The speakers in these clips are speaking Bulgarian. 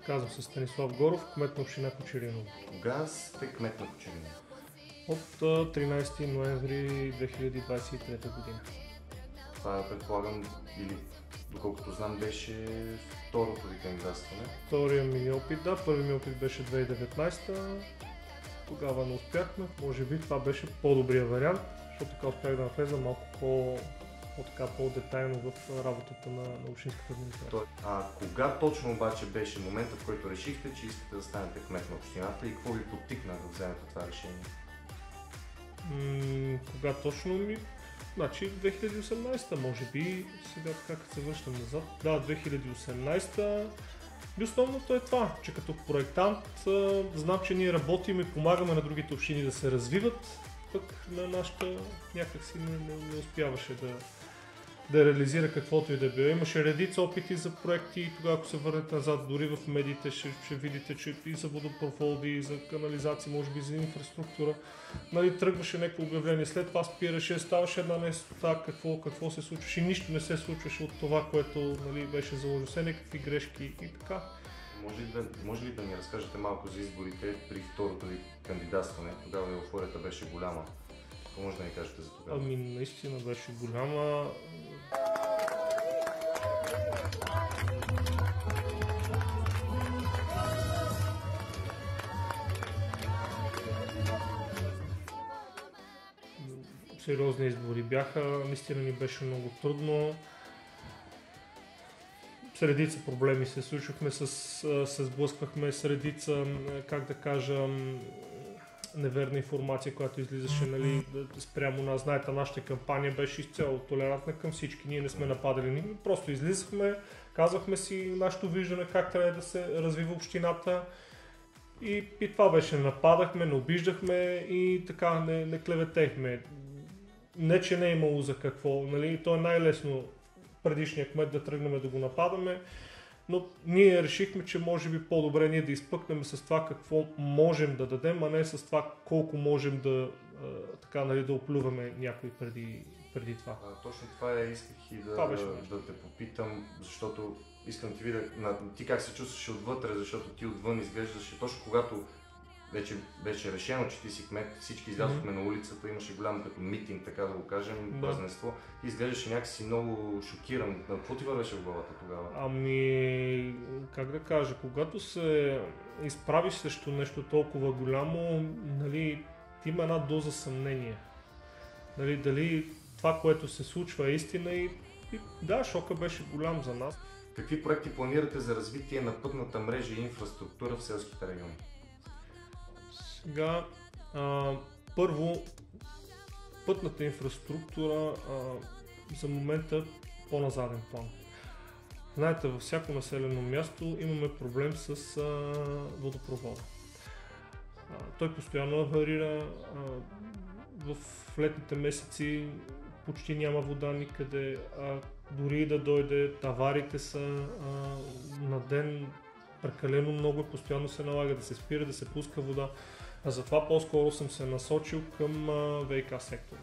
Казвам се Станислав Горов, кмет на община Кочериново. Кога сте кмет на Кочериново? От 13 ноември 2023 година. Това предполагам, или доколкото знам, беше второто ви кандидатстване. Втория ми опит, да, първи ми опит беше 2019. Тогава не успяхме, може би това беше по-добрия вариант, защото така успях да навлеза малко по-детайлно в работата на общинската администрация. Кога точно обаче беше момента, в който решихте, че искате да станете кмет на общината и какво ви подтикна да вземете това решение? Кога точно Значи 2018 може би, сега така като се връщам назад. Да, 2018. И основното е това, че като проектант знам, че ние работим и помагаме на другите общини да се развиват, пък на нашата някакси не успяваше да реализира каквото и да било. Имаше редица опити за проекти и тогава, ако се върнете назад, дори в медиите ще видите, че и за водопроводи, и за канализация, може би за инфраструктура, тръгваше някакво обявление, след това спираше, ставаше една неяснота какво се случваше, нищо не се случваше от това, което беше заложено, все някакви грешки и така. Може ли да ни разкажете малко за изборите при второто ви кандидатстване? Тогава еуфорията беше голяма. Какво може да ни кажете за тогава? Наистина беше голяма. Сериозни избори бяха, наистина ни беше много трудно. С редица проблеми се случвахме, се сблъсквахме с редица, неверна информация, която излизаше спрямо нас. Знаете, нашата кампания беше изцяло толерантна към всички. Ние не сме нападали ни. Просто излизахме, казвахме си нашето виждане как трябва да се развива общината и това беше. Нападахме, не обиждахме и така не клеветехме. Не, че не е имало за какво. То е най-лесно предишния кмет да тръгнем да го нападаме. Но ние решихме, че може би по-добре ние да изпъкнем с това какво можем да дадем, а не с това колко можем да оплюваме някой преди това. Точно това исках и да те попитам, защото искам да ти видя ти как се чувстваш отвътре, защото ти отвън изглеждаше точно когато вече беше решено, че ти си кмет, всички излязохме на улицата, имаше голям като митинг, така да го кажем, празненство. Ти изглеждаше някакси много шокиран. Какво ти вървеше в главата тогава? Как да кажа, когато се изправиш срещу нещо толкова голямо, има една доза съмнение. Дали това, което се случва е истина и да, шока беше голям за нас. Какви проекти планирате за развитие на пътната мрежа и инфраструктура в селските райони? Сега, първо, пътната инфраструктура за момента по-на заден план. Знаете, във всяко населено място имаме проблем с водопровода. Той постоянно аварира, в летните месеци почти няма вода никъде, дори да дойде, авариите са на ден прекалено много, постоянно се налага да се спира, да се пуска вода. Затова по-скоро съм се насочил към ВиК сектора.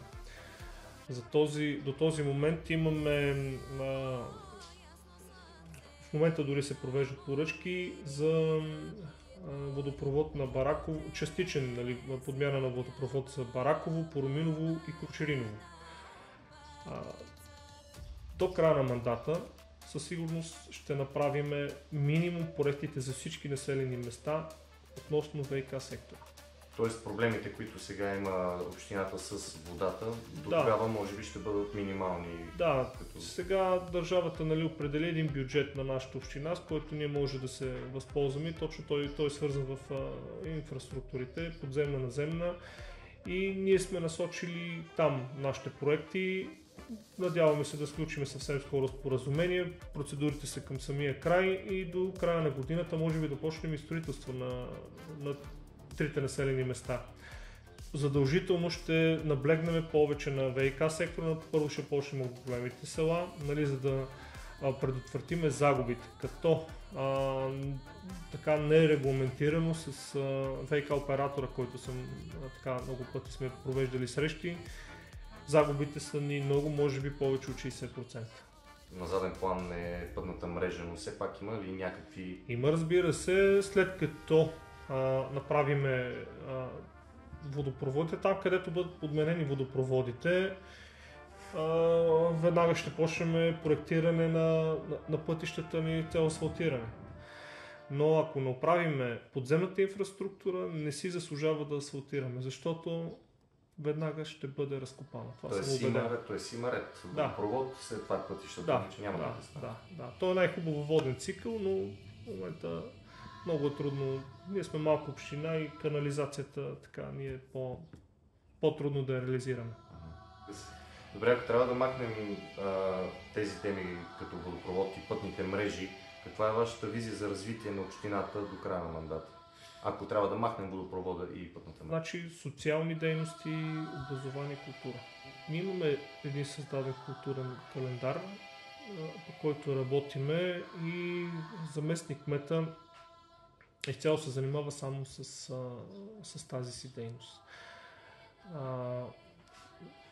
До този момент имаме в момента дори се провеждат поръчки за водопровод на Бараково, частичен подмяна на водопровод за Бараково, Пороминово и Кочериново. До края на мандата със сигурност ще направим минимум проектите за всички населени места относно ВиК сектора. Тоест проблемите, които сега има общината с водата, до тогава може би ще бъдат минимални. Да, сега държавата определи един бюджет на нашата община, с който ние може да се възползваме. Точно той е свързан в инфраструктурите, подземна, наземна, и ние сме насочили там нашите проекти. Надяваме се да сключим съвсем скоро споразумение. Процедурите са към самия край и до края на годината може би да почнем и строителство на трите населени места. Задължително ще наблегнем повече на ВиК сектора. Първо ще почнем от големите села, за да предотвратиме загубите, като така не е регламентирано с ВиК оператора, който много пъти сме провеждали срещи. Загубите са ни много, може би повече от 60%. на заден план е пътната мрежа, но все пак има ли някакви... Има, разбира се, след като направиме водопроводите, там където бъдат подменени водопроводите, веднага ще почнем проектиране на пътищата ни, цяло асфалтиране. Но ако не оправиме подземната инфраструктура, не си заслужава да асфалтираме, защото веднага ще бъде разкопана. Тоест има ред. Водопровод, след това пътищата, че няма да стане. Да. То е най-хубаво воден цикъл, но в момента много е трудно. Ние сме малка община и канализацията така ни е по-трудно да я реализираме. Добре, ако трябва да махнем тези теми като водопровод и пътните мрежи, каква е вашата визия за развитие на общината до края на мандата? Ако трябва да махнем водопровода и пътната мрежа. Значи социални дейности, образование, култура. Ние имаме един създаден културен календар, по който работиме и заместник-кмета изцяло се занимава само с тази си дейност.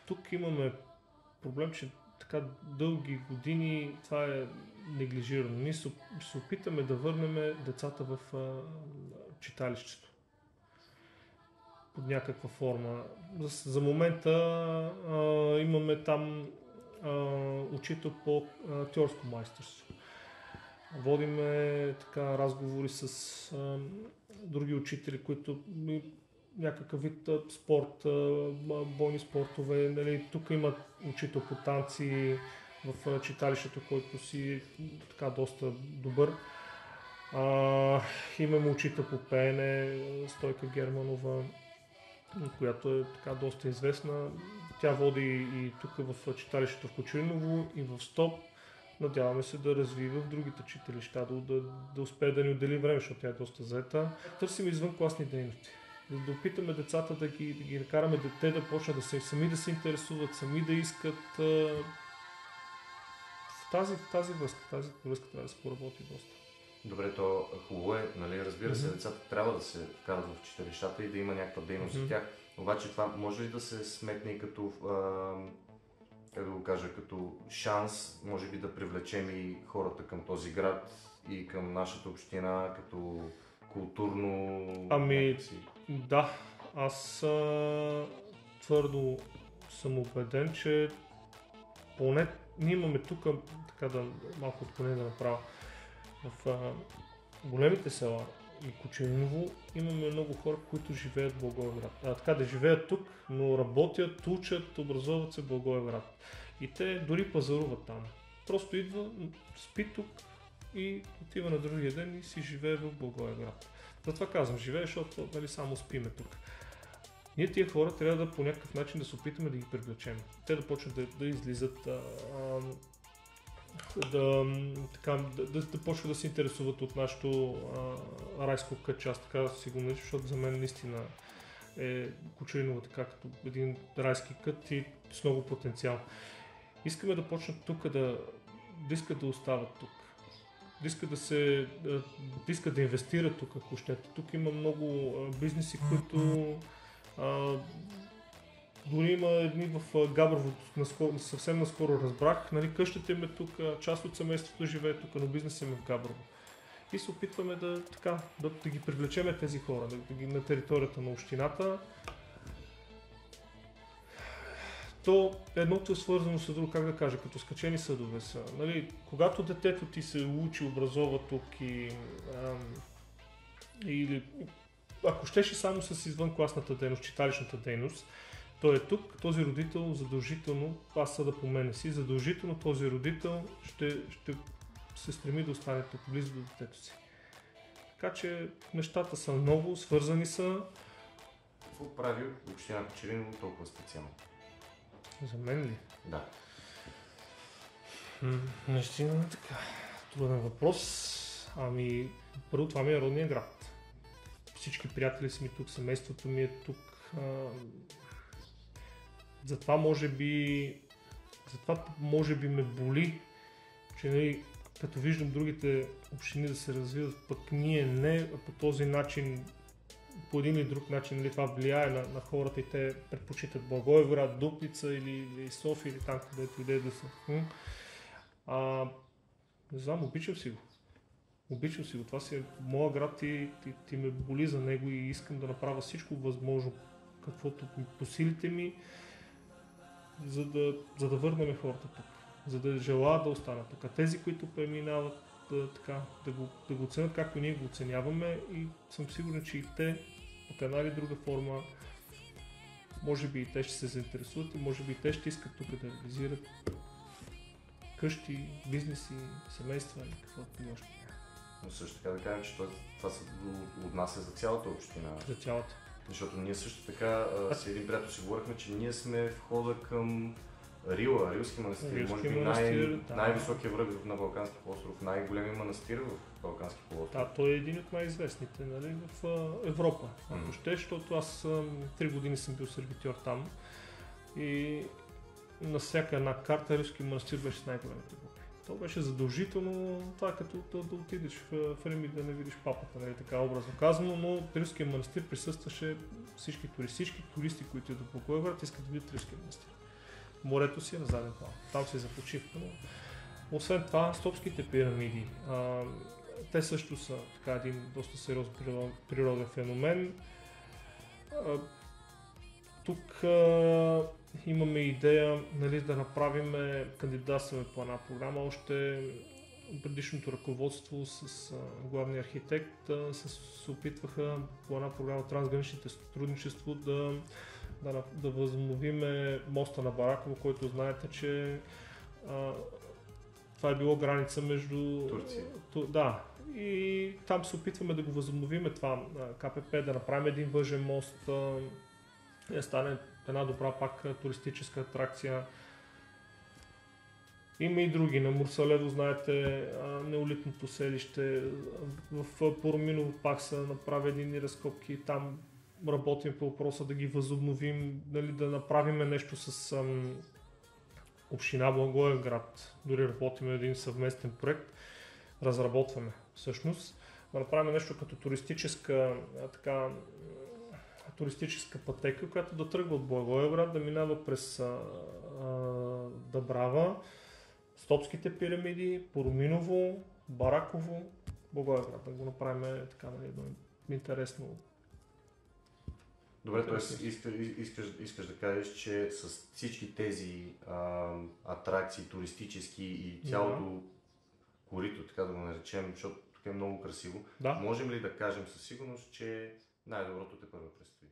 Тук имаме проблем, че така дълги години това е неглижирано. Ние се опитаме да върнем децата в читалището под някаква форма. За момента имаме там учител по актьорско майсторство. Водиме така разговори с други учители, които някакъв вид спорт, бойни спортове. Нали, тук има учител по танци в читалището, който си така доста добър. Имаме учител по пеене, Стойка Германова, която е така доста известна. Тя води и тук в читалището в Кочуриново и в Стоп. Надяваме се да развива в другите читалища, да успее да ни отдели време, защото тя е доста заета. Търсим извънкласни дейности. Да опитаме децата да ги накараме те да почнат сами да се интересуват, сами да искат. В тази връзка трябва да се поработи доста. Добре, то хубаво е, нали, разбира се, децата трябва да се вкарат в читалищата и да има някаква дейност за тях. Обаче това може ли да се сметне и като, как да го кажа, като шанс, може би да привлечем и хората към този град и към нашата община, като културно... Да, аз твърдо съм убеден, че поне ние имаме тук, така да малко отклонение да направя, в големите села и Кочуриново имаме много хора, които живеят в Благоевград. Така да живеят тук, но работят, учат, образоват се в Благоевград. И те дори пазаруват там. Просто идва, спи тук и отива на другия ден и си живее в Благоевград. Затова казвам, живее, защото нали, само спиме тук. Ние тия хора трябва да по някакъв начин да се опитаме да ги привлечем. Те да почнат да излизат, да почват да се интересуват от нашото райско кътче, аз така си го наричам, защото за мен наистина е Кочуриново така като един райски кът и с много потенциал. Искаме да почнат тук да искат да остават тук. Да искат да инвестират тук, ако щете. Тук има много бизнеси, които дори има едни в Габрово, съвсем наскоро разбрах, нали, къщата им е тук, част от семейството живее тук, но бизнесът им е в Габрово. И се опитваме да ги привлечеме тези хора на територията на общината. То едното е свързано с друго, как да кажа, като скачени съдове са. Нали, когато детето ти се учи, образова тук или ако щеше само с извънкласната дейност, читалищната дейност, той е тук, този родител задължително, аз съда по мене си, задължително този родител ще се стреми да остане тук, близо до детето си. Така че нещата са много, свързани са. Какво прави община Кочуриново толкова специално? За мен ли? Да. Наистина така. Труден въпрос. Първо това ми е родния град. Всички приятели са ми тук, семейството ми е тук. Затова може би ме боли, че нали, като виждам другите общини да се развиват, пък ние не по този начин, по един или друг начин, нали, това влияе на хората и те предпочитат Благоевград, Дупница или София или там, където иде да са. Не знам, обичам си го. Обичам си го. Това си е моя град и ти ме боли за него и искам да направя всичко възможно, каквото по силите ми, за да върнем хората тук. За да желаят да останат тук. А тези, които преминават, да го оценят както ние го оценяваме и съм сигурен, че и те от една или друга форма може би и те ще се заинтересуват и може би и те ще искат тук да реализират къщи, бизнеси, семейства и каквото може. Но също така да кажем, че това се отнася за цялата община. За цялата. Защото ние също така с един приятел си говорихме, че ние сме входа към Рилски манастир. Може би най-високия връх на Балкански полуостров, най-големия манастир в Балкански полуостров. Да, той е един от най-известните, нали, в Европа. Ако ще, защото аз 3 години съм бил сервитьор там и на всяка една карта Рилски манастир беше с най-големите групи. То беше задължително, това е като да отидеш в Рим и да не видиш папата, нали, така образно казано, но Рилския манастир присъстваше всички туристи, които идват по Благоевград, искат да видят Рилския манастир. Морето си е на заден план, там си е за почивка, но освен това Стопските пирамиди, те също са така един доста сериозен природен феномен. Тук имаме идея, нали, да направим, кандидатстваме по една програма, още предишното ръководство с главния архитект се опитваха по една програма трансграничните сътрудничество да възобновим моста на Бараково, който знаете, че това е било граница между Турция. Да, и там се опитваме да го възобновим това КПП, да направим един въжен мост, да стане една добра пак туристическа атракция. Има и други. На Мурсалево, знаете, неолитното селище. В Пороминово пак са направи едни разкопки. Там работим по въпроса да ги възобновим, нали, да направим нещо с община Благоевград. Дори работим един съвместен проект. Разработваме всъщност. Да направим нещо като туристическа пътека, която да тръгва от Благоевград, да минава през Дъбрава, Стопските пирамиди, Пороминово, Бараково, Благоевград. Да го направим така, нали, интересно. Добре, т.е. искаш да кажеш, че с всички тези атракции, туристически и цялото корито, така да го наречем, защото тук е много красиво, можем ли да кажем със сигурност, че най-доброто те първо предстои?